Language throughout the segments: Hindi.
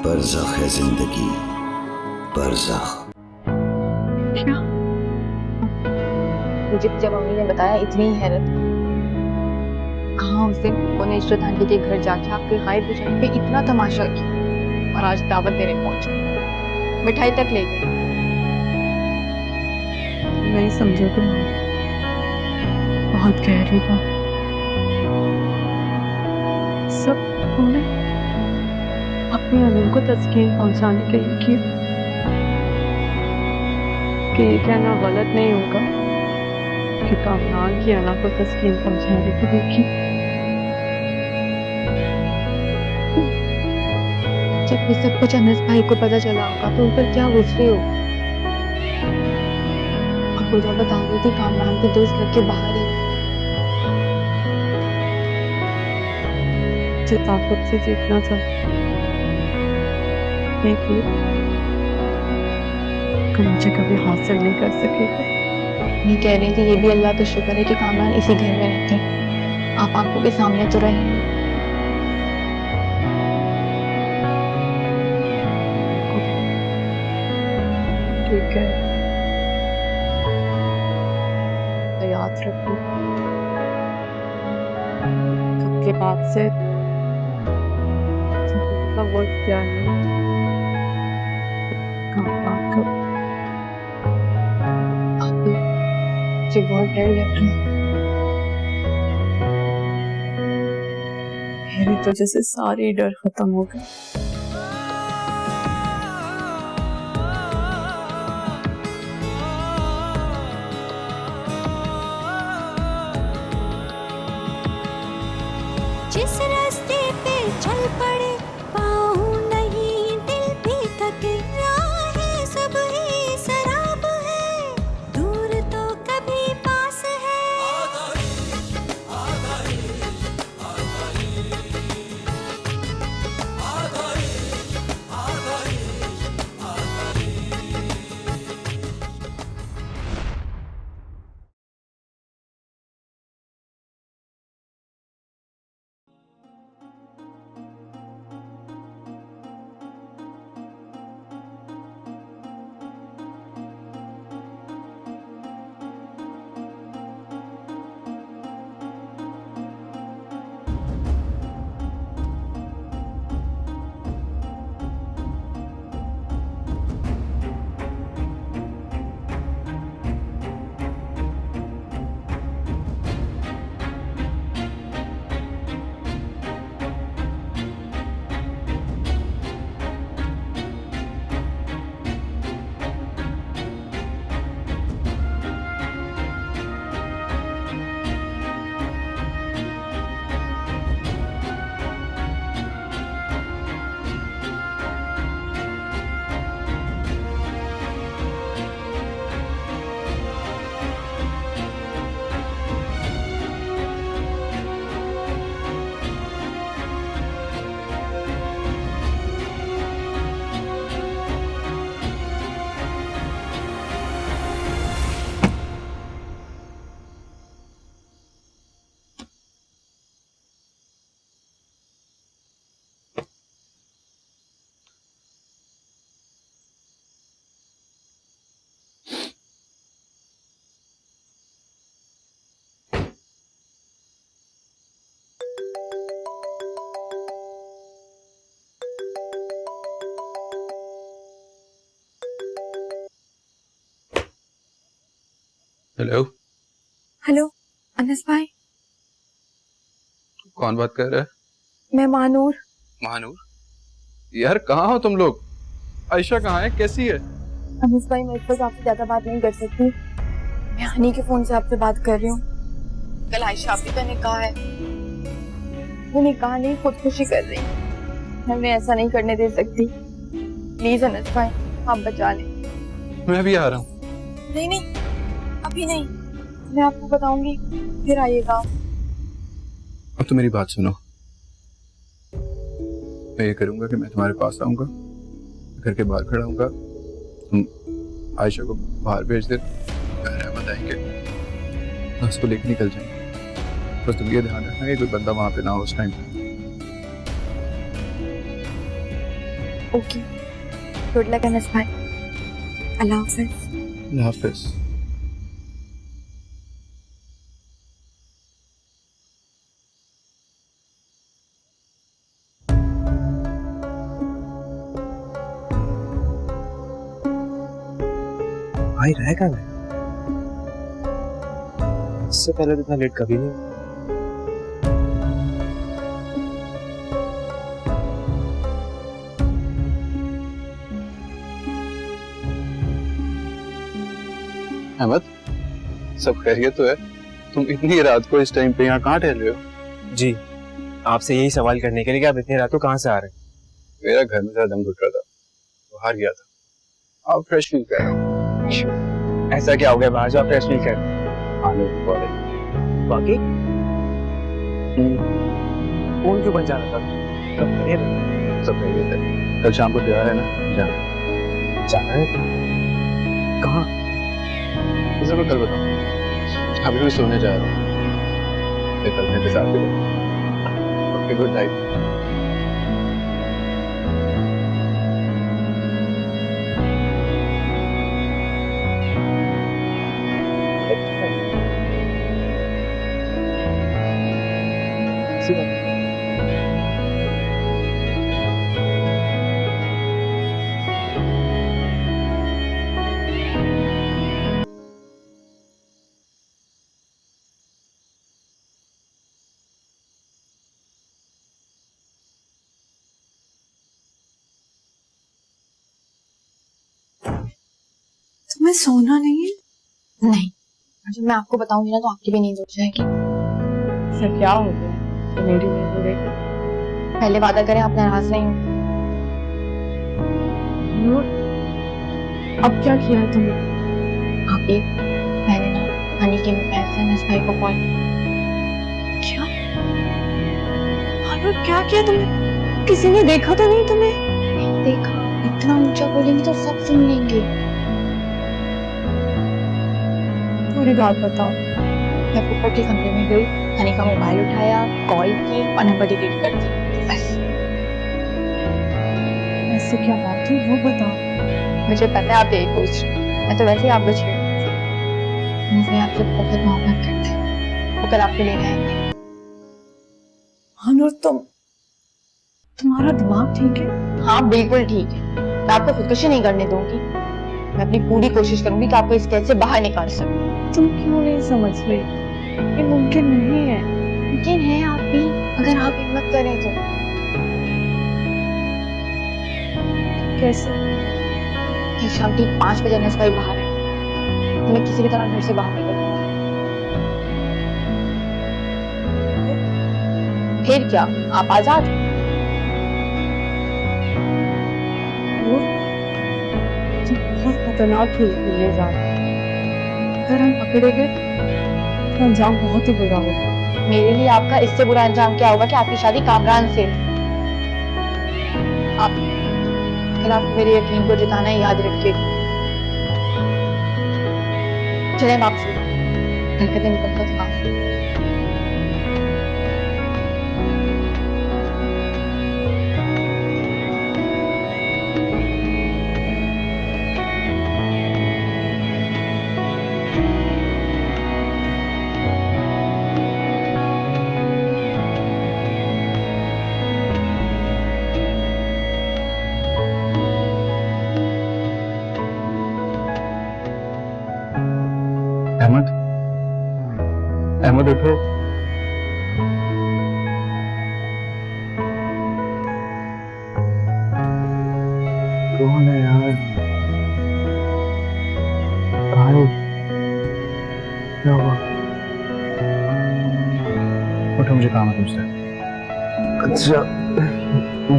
बरज़ख है जिंदगी, बरज़ख। क्या? मुझे जब मम्मी ने बताया इतनी ही हैरत। कहाँ उस दिन वो ने इशरत आंटी के घर जाके आपके गायब हो जाने पे इतना तमाशा किया और आज दावत देने पहुंच गई, मिठाई तक ले गई। नहीं समझोगे, बहुत गहरी बात। सब तुमने अपनी अनु को तस्कीन पहुंचाने के लिए किया कि ये कहना गलत नहीं होगा कि कामरान की अना को तस्कीन पहुंचाने के लिए की। जब ये सब कुछ अनस भाई को पता चला होगा तो उन पर क्या गुस्से हो। और पूजा बता रही थी कामरान के दोस्त घर के बाहर ही। जो ताकत से जीतना था नहीं, मुझे कभी हासिल नहीं कर सकेगा। नहीं कह रही थी ये भी अल्लाह का शुक्र है कि कामरान इसी घर में रहते हैं, आप आंखों के सामने तो रहे। ठीक है, तो याद रखो कल के बाद से का वक्त क्या है, कामरान का। आप भी मुझे बहुत डर लग रहा है। मेरी वजह से सारी डर खत्म हो गई। जिस रास्ते पे चल पड़े पाँव नहीं दिल भी थके, राहें सब ही शराब है, दूर तो कभी पास है। हेलो। हेलो अनस भाई। कौन बात कर रहा है? मैं मानूर। महानूर? यार कहाँ हो तुम लोग? आयशा कहाँ है, कैसी है? अनस भाई मैं इस पर आपसे ज्यादा बात नहीं कर सकती, मैं हनी के फोन से आपसे बात कर रही हूँ। कल आयशा आपी का निकाह है, वो निकाह नहीं खुदकुशी कर रही, मैं उन्हें ऐसा नहीं करने दे सकती। प्लीज अनस भाई आप बचा लें। मैं भी आ रहा हूँ। नहीं नहीं अभी नहीं, मैं आपको बताऊंगी फिर आइएगा। अब तो मेरी बात सुनो, मैं ये करूंगा कि मैं तुम्हारे पास आऊंगा, घर के बाहर खड़ा हूंगा, तुम आयशा को बाहर भेज दे, रहमत आएंगे, उसको लेके निकल जाएंगे। बस तुम ये ध्यान रखना कि कोई बंदा वहां पे ना हो उस time. Okay, good luck Anas भाई, अल्लाह हाफिज। अल्लाह हाफिज। भाई रह कहाँ गए? इससे पहले तो इतना लेट कभी नहीं। अहमद, सब खैरियत तो है? तुम इतनी रात को इस टाइम पे यहाँ कहाँ ठहर रहे हो? जी, आपसे यही सवाल करने के लिए कि आप इतनी रात को कहाँ से आ रहे हैं? मेरा घर में थोड़ा दम घुट रहा था, बाहर गया था। आप फ्रेश फील कर रहे हो? ऐसा क्या हो गया बाहर जो आप फ्रेश फील कर रहे हैं? आने की कॉल है। बाकी फोन क्यों बन जा रहा था? सब खैरियत है? सब खैरियत है। कल शाम को त्योहार है ना, जाना है? कहाँ? इसे मैं कल बताऊँ। अभी भी सोने जा रहा हूँ। कल मेरे साथ भी ओके, गुड नाइट। तुम्हें सोना नहीं है? नहीं, जब मैं आपको बताऊंगी ना तो आपकी भी नींद उड़ जाएगी। सर क्या हो गया तो मेरी नींद उड़ेगी? पहले वादा करें आप नाराज नहीं हो। नूर, अब क्या किया है तुमने? आप एक मैंने ना हनी के पैसे अनस भाई को कॉल क्या? अनुर, क्या किया तुमने? किसी ने देखा तो नहीं तुम्हें? नहीं देखा, इतना ऊंचा बोलेंगे तो सब सुन लेंगे। पूरी बात बताओ। मैं ऊपर के कमरे में गई, हनी का मोबाइल उठाया, कॉल की और नंबर डिलीट कर दी, बस। ऐसे क्या बात हुई वो बताओ। मुझे पता है आप यही पूछ रहे हो। मैं तो वैसे ही आपको छेड़ रही थी। मुझे आपसे बहुत मोहब्बत करते हैं। वो कल आपको लेने आएंगे। अनुर, तुम्हारा दिमाग ठीक है? हाँ बिल्कुल ठीक है। मैं आपको खुदकुशी नहीं करने दूंगी। मैं अपनी पूरी कोशिश करूंगी कि आपको इस कैद से बाहर निकाल सकूं। तुम क्यों नहीं समझ रहे? ये मुमकिन नहीं है। मुमकिन है आप भी, अगर आप हिम्मत करें तो। कैसे? कल शाम ठीक 5 बजे अनस भाई बाहर है, तो मैं किसी भी तरह घर से बाहर निकलूंगा। फिर क्या, आप आजाद। तुम बहुत खतरनाक लिए जा रहे हो। अगर हम पकड़े गए तो अंजाम बहुत ही बुरा होगा। मेरे लिए आपका इससे बुरा अंजाम क्या होगा कि आपकी शादी कामरान से। आप कल आपको मेरे यकीन को जिताना है, याद रखिएगा। चले वापसी, हरकतें निकलता तो काफी। अहमद, अहमद उठो। कौन है यार? भाई क्या हुआ? उठो, मुझे काम है तुमसे। अच्छा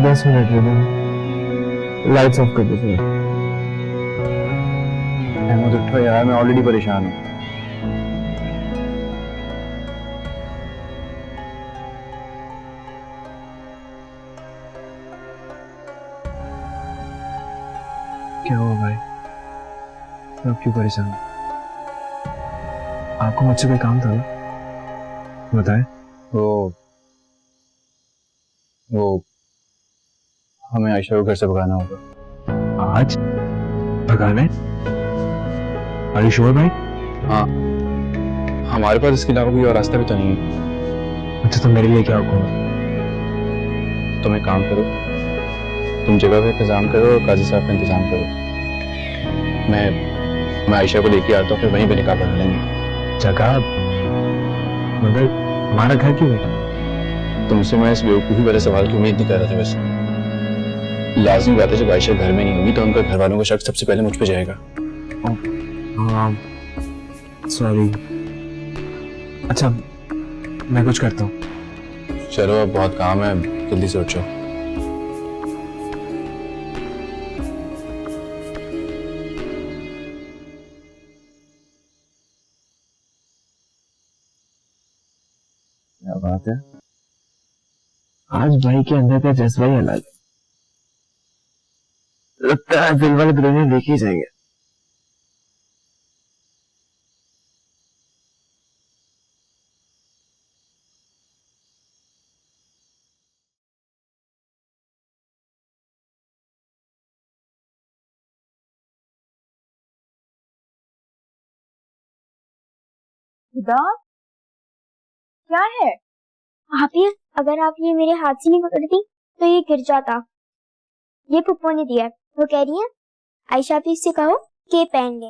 10 मिनट दे दो, लाइट्स ऑफ कर दीजिए। अहमद उठो यार, मैं ऑलरेडी परेशान हूँ। क्या हुआ भाई? आप क्यों परेशान? आपको मुझसे कोई काम था ना? बताएं। वो हमें आयशा को घर से भगाना होगा। आज भगाना है? Are you sure भाई? हाँ, हमारे पास इसके अलावा कोई और रास्ता भी तो नहीं है। अच्छा तो मेरे लिए क्या हुक्म है? तुम एक काम करो, तुम जगह का इंतजाम करो और काजी साहब का इंतजाम करो। मैं आयशा को लेके आता हूँ, फिर वहीं पे निकाह पढ़ा लेंगे। जगह मगर हमारा घर क्यों है? तुमसे मैं इस बेवकूफ़ी वाले सवाल की उम्मीद नहीं कर रहा था। वैसे लाजमी बात है, जब आयशा घर में नहीं होगी तो उनका घर वालों का शक सबसे पहले मुझ पे जाएगा। हाँ सॉरी। अच्छा मैं कुछ करता हूँ। चलो अब बहुत काम है, जल्दी से उठो। क्या बात है? आज भाई के अंदर का जज्बा ही अलग है। लगता है दिल वाले दुल्हनिया लेके ही जाएंगे। खुदा, क्या है? भाभी अगर आप ये मेरे हाथ से नहीं पकड़ती तो ये गिर जाता। ये पुप्पो ने दिया है। वो कह रही है आयशा भी इससे कहो कि ये पहन ले,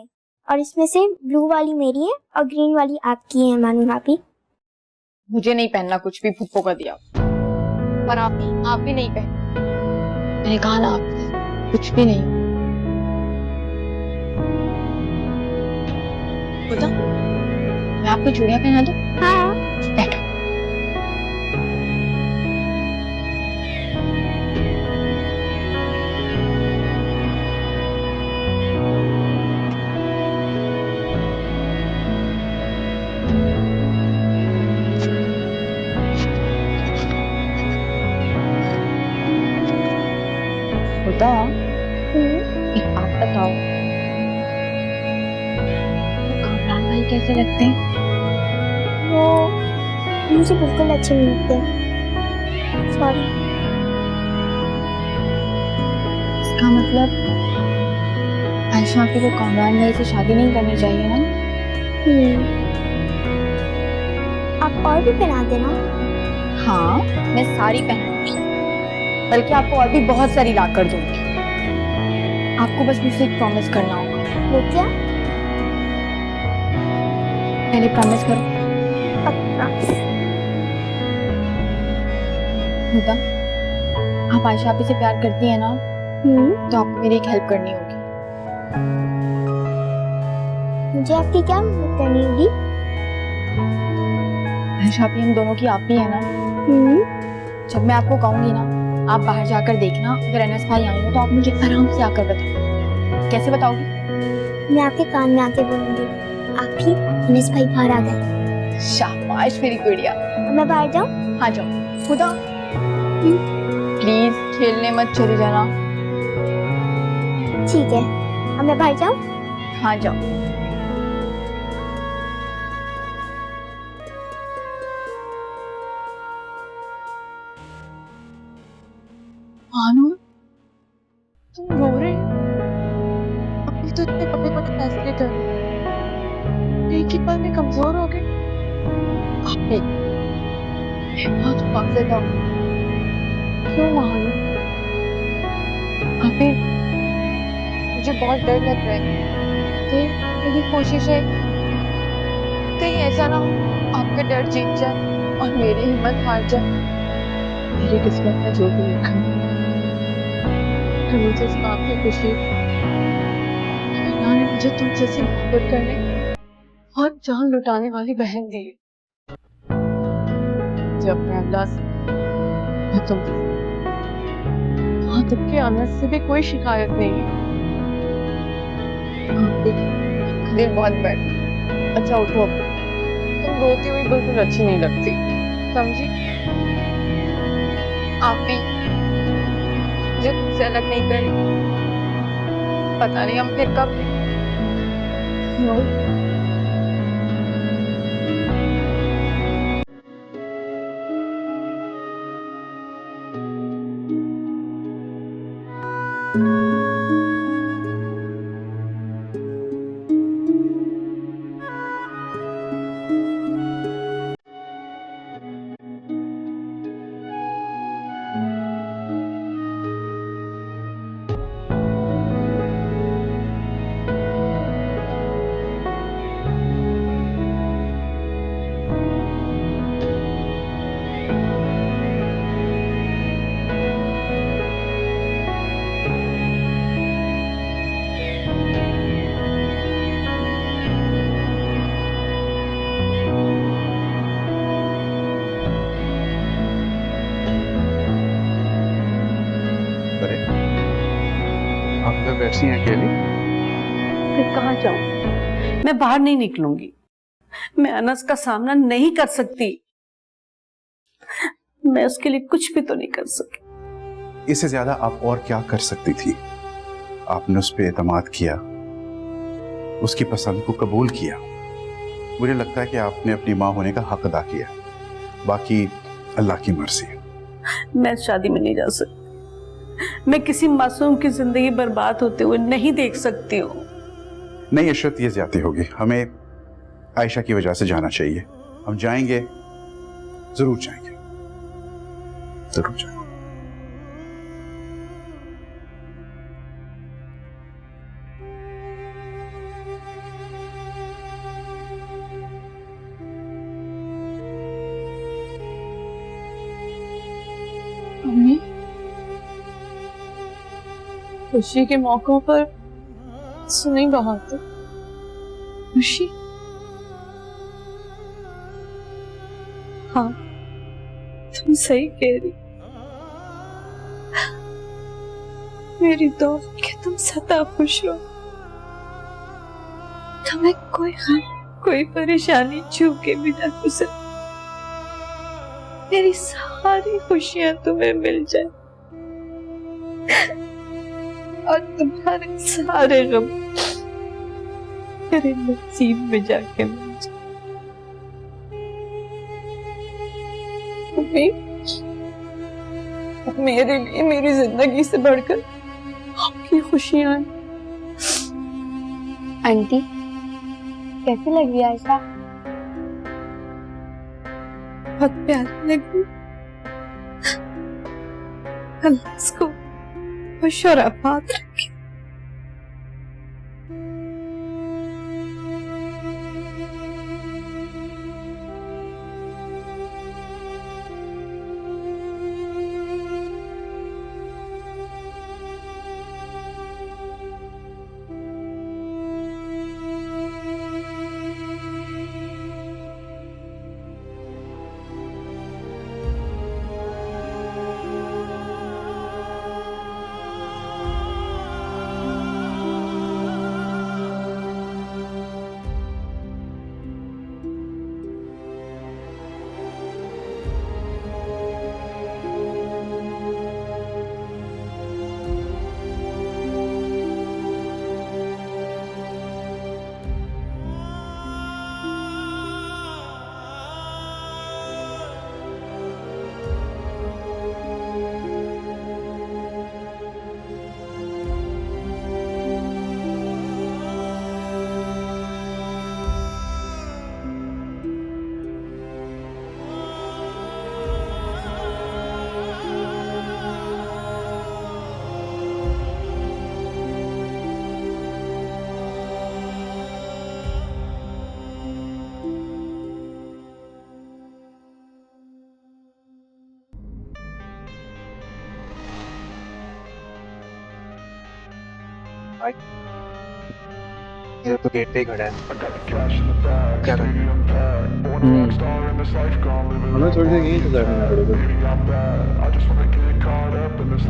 और इसमें से ब्लू वाली मेरी है और ग्रीन वाली आपकी है मानू भाभी। मुझे नहीं पहनना कुछ भी पुप्पो का दिया, पर आप भी नहीं पहन। मैंने कहा ना आप कुछ भी नहीं। खुदा, मैं आपको चूड़ियां पहना दूं? हाँ बैठो। खुदा, एक बात बताओ, कामरान भाई कैसे लगते हैं? वो मुझे बिल्कुल अच्छे नहीं लगते। सॉरी। इसका मतलब आयशा को कामरान भाई से शादी नहीं करनी चाहिए ना? आप और भी पहना देना। हाँ, मैं सारी पहनूंगी, बल्कि आपको और भी बहुत सारी ला कर दूंगी। आपको बस मुझसे एक प्रॉमिस करना होगा। वो क्या? पहले प्रॉमिस करो। पक्का। खुदा, आप आयशा आपी से प्यार करती है ना, तो आपको मेरी एक हेल्प करनी होगी। मुझे आपकी क्या मदद करनी होगी? आयशा आपी हम दोनों की आप ही है ना। जब मैं आपको कहूंगी ना, आप बाहर जाकर देखना, अगर अनस भाई आएंगे तो आप मुझे आराम से आकर बताओ। कैसे बताओगी? मैं आपके कान में आके बोलूंगी आप ही अनस भाई बाहर आ गए। शाबाश मेरी गुड़िया। मैं बाहर जाऊं? हाँ जाओ। खुदा, प्लीज खेलने मत चली जाना। ठीक है, अब मैं बाहर जाऊं? हाँ जाओ। भानु, तुम रो रहे हो? अभी तो इतने बड़े बड़े फैसले कर रहे हो, एक ही पल में कमजोर हो गए। अभी मैं बहुत पागल हूँ। क्यों भानु? अभी मुझे बहुत डर लग रहा है कि मेरी कोशिशें कहीं ऐसा ना हो आपका डर जीत जाए और मेरी हिम्मत हार जाए। मेरी किस्मत में जो भी लिखा है, मुझे इस बात की खुशी ने मुझे तुम जैसी मोहब्बत करने और जान लुटाने वाली बहन दी। जब मैं अल्लाह से तुम तुमके आनंद से भी कोई शिकायत नहीं है। दिल बहुत बैठ। अच्छा उठो, तुम रोती हुई बिल्कुल अच्छी नहीं लगती, समझी? आप भी मुझे तुमसे अलग नहीं करें। पता नहीं हम फिर कब। आप इधर बैठी हैं अकेली? मैं कहाँ जाऊं? मैं बाहर नहीं निकलूंगी। मैं अनस का सामना नहीं कर सकती। मैं उसके लिए कुछ भी तो नहीं कर सकी। इससे ज्यादा आप और क्या कर सकती थी? आपने उस पर एतमाद किया, उसकी पसंद को कबूल किया। मुझे लगता है कि आपने अपनी माँ होने का हक अदा किया। बाकी अल्लाह की मर्जी। मैं शादी में नहीं जा सकती। मैं किसी मासूम की जिंदगी बर्बाद होते हुए नहीं देख सकती हूँ। नहीं इशरत, ये ज्यादती होगी। हमें आयशा की वजह से जाना चाहिए। हम जाएंगे, जरूर जाएंगे, जरूर जाएंगे। मम्मी, खुशी के मौकों पर सुनी बहुत खुशी। हाँ, तुम सही कह रही। मेरी दुआ कि तुम सदा खुश हो, तुम्हें कोई गम, कोई परेशानी छूके भी ना गुजरे। मेरी सारी खुशियां तुम्हें मिल जाए और तुम्हारे सारे गम मेरे नसीब में जाके मिल जाए। मम्मी, मेरे लिए मेरी जिंदगी से बढ़कर आपकी खुशियां हैं। आंटी, कैसी लग रही है आयशा? बहुत प्यारी लगी। अल्लाह इसको खुश और आबाद रखे। ये तो गेट पे ही खड़ा है। क्या करें? हमें थोड़ी देर यहीं इंतजार करना पड़ेगा।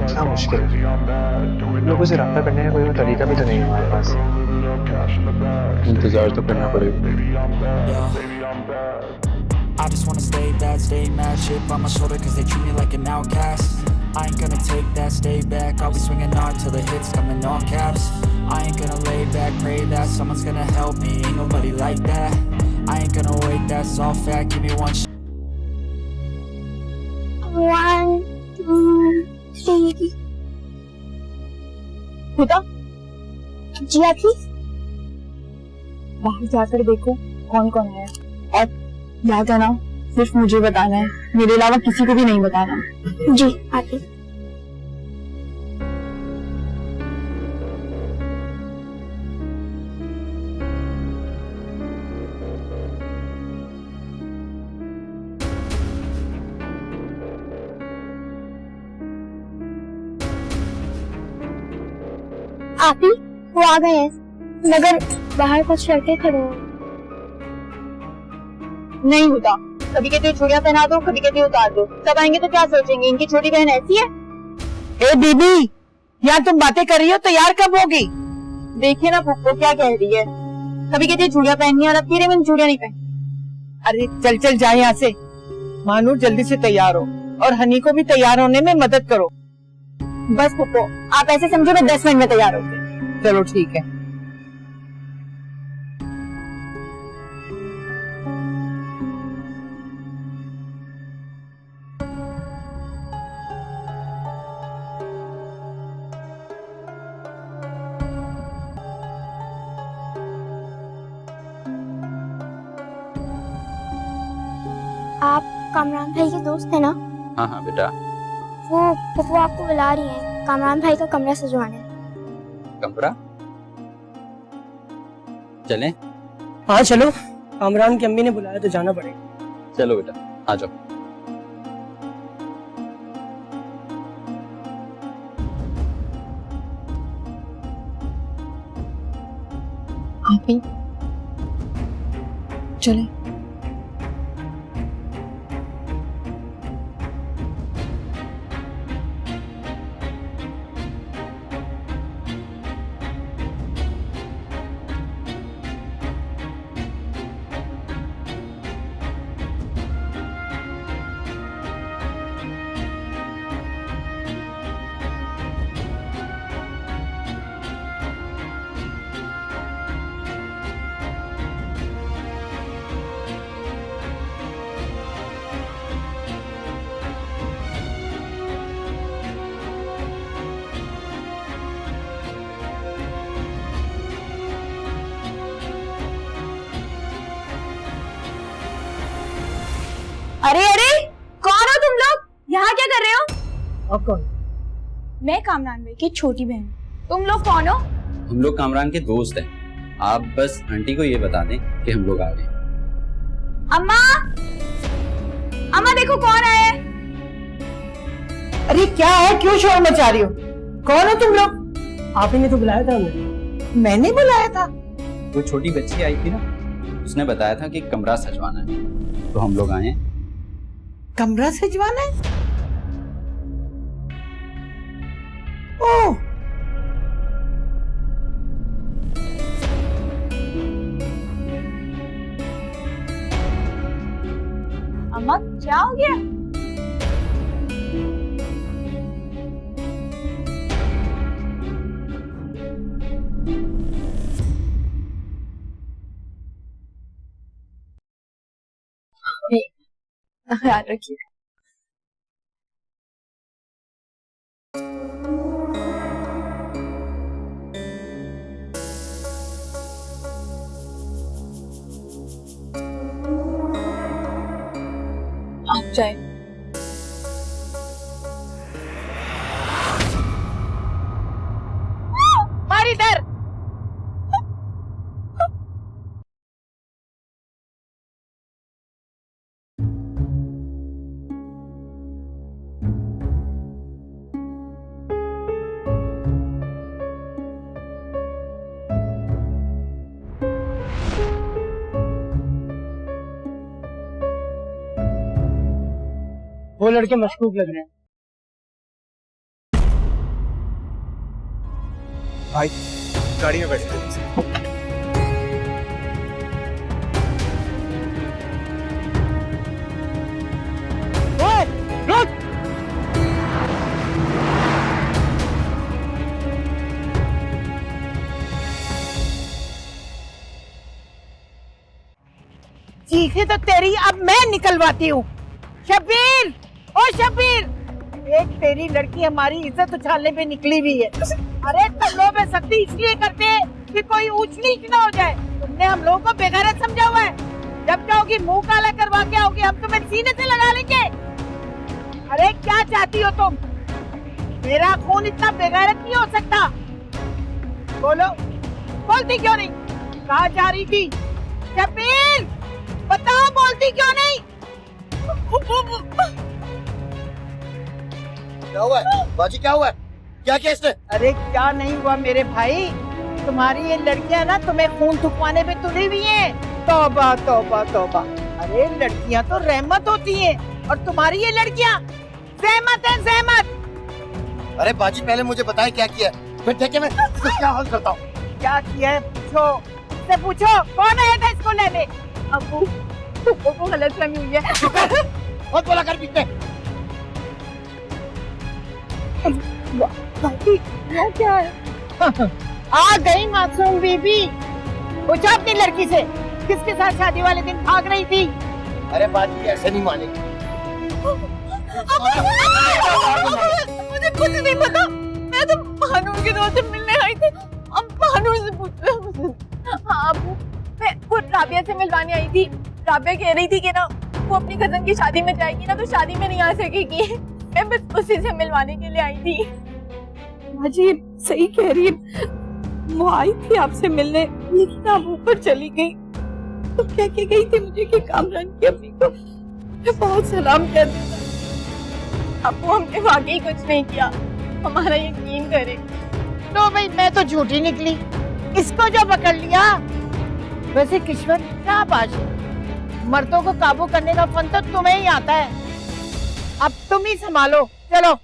क्या मुश्किल है? हम लोगों से रब्ता करने का कोई और तरीका भी तो नहीं है हमारे पास। इंतजार तो करना पड़ेगा। I just wanna stay bad, stay mad, shit on my shoulder cause they treat me like an outcast. I ain't gonna take that, stay back, I'll be swinging hard till the hits come in all caps. I ain't gonna lay back, pray that someone's gonna help me, ain't nobody like that. I ain't gonna wait, that's all fact, give me one shot. 1, 2, 3। खुदा, जी आती? बाहर जाकर देखो कौन कौन है और याद है ना, सिर्फ मुझे बताना है, मेरे अलावा किसी को भी नहीं बताना। जी आती। आती, वो आ गए हैं, मगर बाहर कुछ लड़के खड़े हैं। नहीं होता, कभी कहते हो चूड़ियां पहना दो, कभी कहते हो उतार दो। सब आएंगे तो क्या सोचेंगे, इनकी छोटी बहन ऐसी है। ए बीबी, यहाँ तुम बातें कर रही हो, तैयार कब होगी? देखिए ना पप्पो क्या कह रही है, कभी कहती है चूड़ियां पहननी है और अब कह रही है मैंने चूड़ियां नहीं पहनी। अरे चल चल जा यहाँ से। मानू जल्दी से तैयार हो और हनी को भी तैयार होने में मदद करो। बस पप्पो आप ऐसे समझो मैं 10 मिनट में तैयार होगी। चलो ठीक है। आप कामरान भाई के दोस्त है ना? हाँ हाँ बेटा। वो पप्पू आपको बुला रही हैं, कामरान भाई का कमरा सजवाने। कमरा चलें? हाँ चलो, कामरान की अम्मी ने बुलाया तो जाना पड़ेगा। चलो बेटा आ जाओ। आप ही चले। अरे अरे कौन हो तुम लोग, यहाँ क्या कर रहे हो? आप कौन? मैं कामरान भाई की छोटी बहन। तुम लोग कौन हो? हम लोग कामरान के दोस्त हैं। आप बस आंटी को ये बता दें कि हम लोग आ गए। अम्मा, अम्मा देखो कौन आया है। अरे क्या है, क्यों शोर मचा रही हो? कौन हो तुम लोग? आप ही ने तो बुलाया था हमें। मैंने बुलाया था? वो छोटी बच्ची आई थी ना, उसने बताया था कि कमरा सजवाना है, तो हम लोग आए हैं। कमरा सजवाना है? ओह, अम्मा क्या हो गया? याद रखिए। आप जाए। मार इधर। वो लड़के मशकूक लग रहे हैं। भाई गाड़ी में बैठे थे। ओए, रुक। चीखे तो तेरी अब मैं निकलवाती हूँ। शब्बीर, ओ शब्बीर, एक तेरी लड़की हमारी इज्जत उछालने पे निकली हुई है। अरे तुम लोग बेइज्जती इसलिए करते हैं कि कोई ऊंच नीच ना हो जाए। तुमने हम लोगों को बेगैरत समझा हुआ है। जब जाओगी मुंह काला करवा के आओगी, हम तुम्हें सीने से लगा लेंगे। अरे क्या चाहती हो तुम? मेरा खून इतना बेगैरत नहीं हो सकता। बोलो, बोलती क्यों नहीं? कहाँ जा रही थी? शब्बीर बताओ, बोलती क्यों नहीं? क्या हुआ है बाजी, क्या हुआ है? क्या केस है? अरे क्या नहीं हुआ मेरे भाई, तुम्हारी ये लड़कियां ना तुम्हें खून थुकवाने पे तुली हुई हैं। तौबा तौबा तौबा। अरे लड़कियां तो रहमत होती हैं और तुम्हारी ये लड़कियां ज़हमत है, ज़हमत। अरे बाजी पहले मुझे बताएं क्या किया है, फिर देखे मैं इसको क्या हल करता हूँ। क्या किया है पूछो, से पूछो कौन आया था इसको लेने। अबू फुप्पो को गलतफहमी हुई है। बहुत बोला कर बीच में। क्या है? आ गई मासूम बीबी। पूछो अपनी लड़की से किसके साथ शादी वाले दिन भाग रही थी। अरे बाजी ऐसे नहीं मानेगी। मुझे कुछ नहीं पता, मैं तो भानुर के दोस्त से मिलने आई थी। अब भानुर से पूछ रहे हो मुझे। हाँ अबू, मैं वो राबिया से मिलवाने आई थी। राबिया कह रही थी कि ना वो अपनी कजन की शादी में जाएगी ना, तो शादी में नहीं आ सकेगी। मैं बस उसी से मिलवाने के लिए आई थी। बाजी सही कह रही है, वो आई थी आपसे मिलने, लेकिन आप ऊपर चली गई तो कह के गई थी मुझे कि कामरान की अम्मी को मैं बहुत सलाम कर दूंगा। अबू हमने वाकई कुछ नहीं किया, हमारा यकीन करे। तो भाई मैं तो झूठी निकली, इसको जो पकड़ लिया। वैसे किस्मत क्या बात है, मर्दों को काबू करने का फन तो तुम्हें ही आता है। अब तुम ही संभालो, चलो।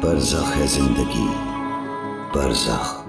बरज़ख है जिंदगी, बरज़ख।